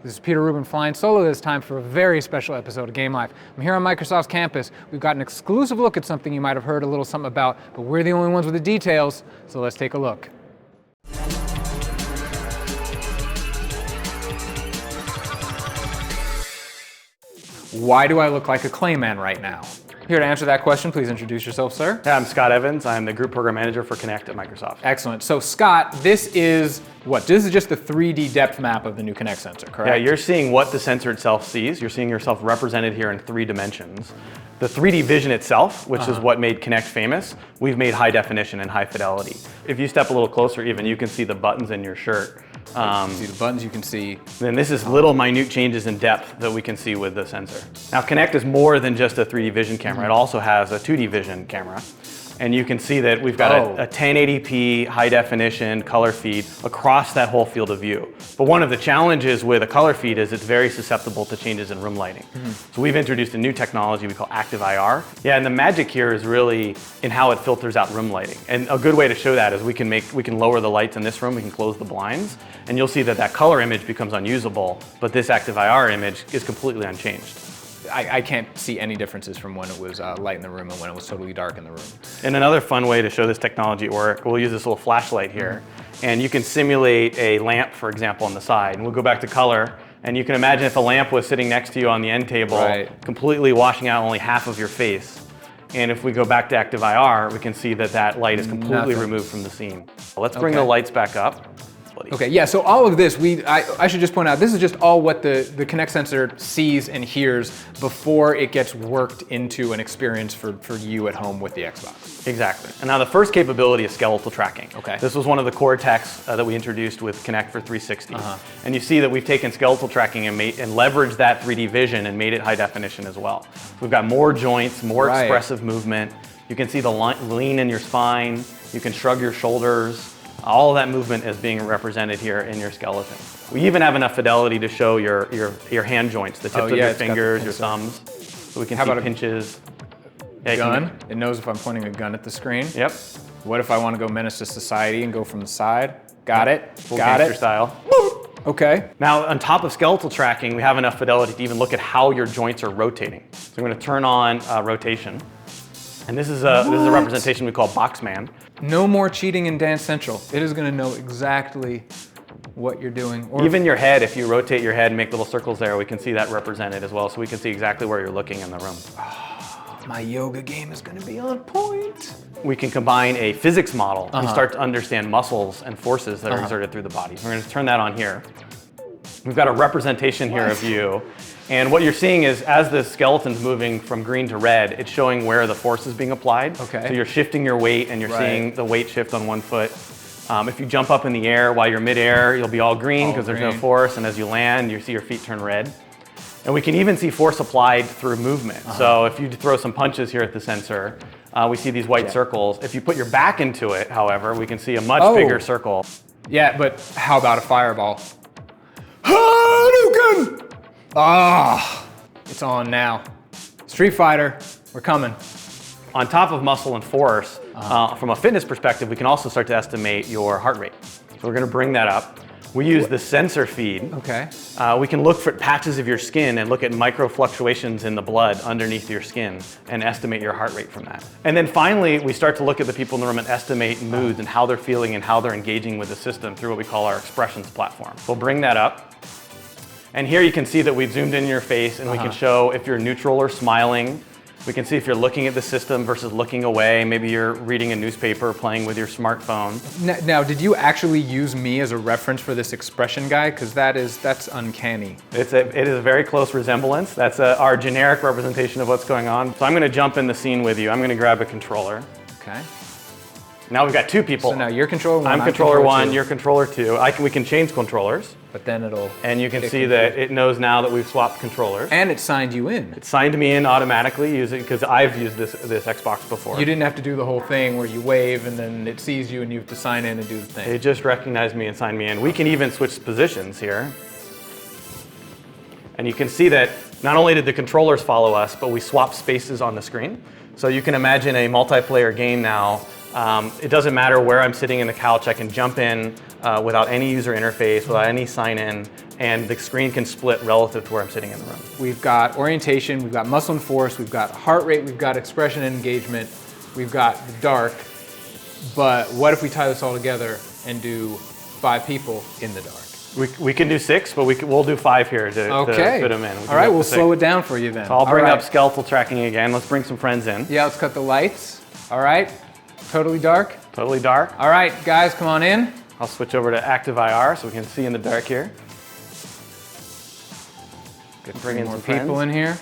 This is Peter Rubin flying solo this time for a very special episode of Game Life. I'm here on Microsoft's campus. We've got an exclusive look at something you might have heard a little something about, but we're the only ones with the details, so let's take a look. Why do I look like a Clayman right now? Here to answer that question, please introduce yourself, sir. Yeah, I'm Scott Evans. I'm the Group Program Manager for Kinect at Microsoft. Excellent. So Scott, this is what? This is just the 3D depth map of the new Kinect sensor, correct? Yeah, you're seeing what the sensor itself sees. You're seeing yourself represented here in 3 dimensions. The 3D vision itself, which is what made Kinect famous, we've made high definition and high fidelity. If you step a little closer even, you can see the buttons in your shirt. You can see the buttons, you can see. Then this is little minute changes in depth that we can see with the sensor. Now Kinect is more than just a 3D vision camera. It also has a 2D vision camera. And you can see that we've got a 1080p high definition color feed across that whole field of view. But one of the challenges with a color feed is it's very susceptible to changes in room lighting. So we've introduced a new technology we call active IR. Yeah, and the magic here is really in how it filters out room lighting. And a good way to show that is we can lower the lights in this room, we can close the blinds, and you'll see that that color image becomes unusable, but this active IR image is completely unchanged. I can't see any differences from when it was light in the room and when it was totally dark in the room. And another fun way to show this technology at work, we'll use this little flashlight here, and you can simulate a lamp, for example, on the side. And we'll go back to color, and you can imagine if a lamp was sitting next to you on the end table, completely washing out only half of your face. And if we go back to active IR, we can see that that light is completely removed from the scene. Let's bring the lights back up. Okay, yeah, so all of this, I should just point out, this is just all what the Kinect sensor sees and hears before it gets worked into an experience for you at home with the Xbox. Exactly. And now the first capability is skeletal tracking. Okay. This was one of the core techs that we introduced with Kinect for 360. And you see that we've taken skeletal tracking and leveraged that 3D vision and made it high definition as well. We've got more joints, more expressive movement. You can see the lean in your spine. You can shrug your shoulders. All of that movement is being represented here in your skeleton. We even have enough fidelity to show your hand joints, the tips of your fingers, your thumbs. So we can see pinches. Gun? It knows if I'm pointing a gun at the screen. Yep. What if I want to go menace to society and go from the side? Got it. Full gangster style. Okay. Now, on top of skeletal tracking, we have enough fidelity to even look at how your joints are rotating. So I'm going to turn on rotation. And this is a representation we call Boxman. No more cheating in Dance Central. It is going to know exactly what you're doing. Or even your head, if you rotate your head and make little circles there, we can see that represented as well. So we can see exactly where you're looking in the room. Oh, my yoga game is going to be on point. We can combine a physics model and start to understand muscles and forces that are exerted through the body. We're going to turn that on here. We've got a representation here of you. And what you're seeing is as the skeleton's moving from green to red, it's showing where the force is being applied. Okay. So you're shifting your weight and you're seeing the weight shift on one foot. If you jump up in the air while you're midair, you'll be all green because there's no force. And as you land, you see your feet turn red. And we can even see force applied through movement. So if you throw some punches here at the sensor, we see these white circles. If you put your back into it, however, we can see a much bigger circle. Yeah, but how about a fireball? Hadouken! Ah, it's on now. Street Fighter, we're coming. On top of muscle and force, from a fitness perspective, we can also start to estimate your heart rate. So we're going to bring that up. We use the sensor feed. Okay. We can look for patches of your skin and look at micro fluctuations in the blood underneath your skin and estimate your heart rate from that. And then finally, we start to look at the people in the room and estimate moods and how they're feeling and how they're engaging with the system through what we call our expressions platform. We'll bring that up. And here you can see that we've zoomed in your face and we can show if you're neutral or smiling. We can see if you're looking at the system versus looking away. Maybe you're reading a newspaper or playing with your smartphone. Now, did you actually use me as a reference for this expression guy? Because that's uncanny. It is a very close resemblance. That's our generic representation of what's going on. So I'm going to jump in the scene with you. I'm going to grab a controller. Okay. Now we've got 2 people. So now you're controller 1, I'm controller 1, you're controller 2. We can change controllers. But then it'll... And you can see that it knows now that we've swapped controllers. And it signed you in. It signed me in automatically because I've used this Xbox before. You didn't have to do the whole thing where you wave and then it sees you and you have to sign in and do the thing. It just recognized me and signed me in. We can even switch positions here. And you can see that not only did the controllers follow us, but we swapped spaces on the screen. So you can imagine a multiplayer game now It doesn't matter where I'm sitting in the couch, I can jump in without any user interface, without any sign-in, and the screen can split relative to where I'm sitting in the room. We've got orientation, we've got muscle and force, we've got heart rate, we've got expression and engagement, we've got the dark, but what if we tie this all together and do 5 people in the dark? We can do 6, but we'll do 5 here to fit them in. All right, we'll slow it down for you then. So I'll bring up skeletal tracking again. Let's bring some friends in. Yeah, let's cut the lights. All right, totally dark? Totally dark. All right, guys, come on in. I'll switch over to active IR so we can see in the dark here. Good, bring in more some people friends. in here.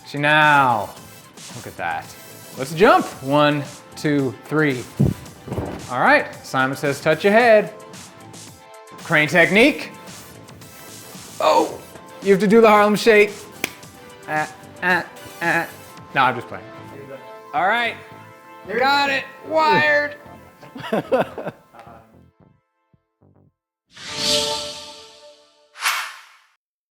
See now, look at that. Let's jump. 1, 2, 3. All right, Simon says touch ahead. Crane technique. Oh, you have to do the Harlem Shake. No, I'm just playing. All right, got it, wired.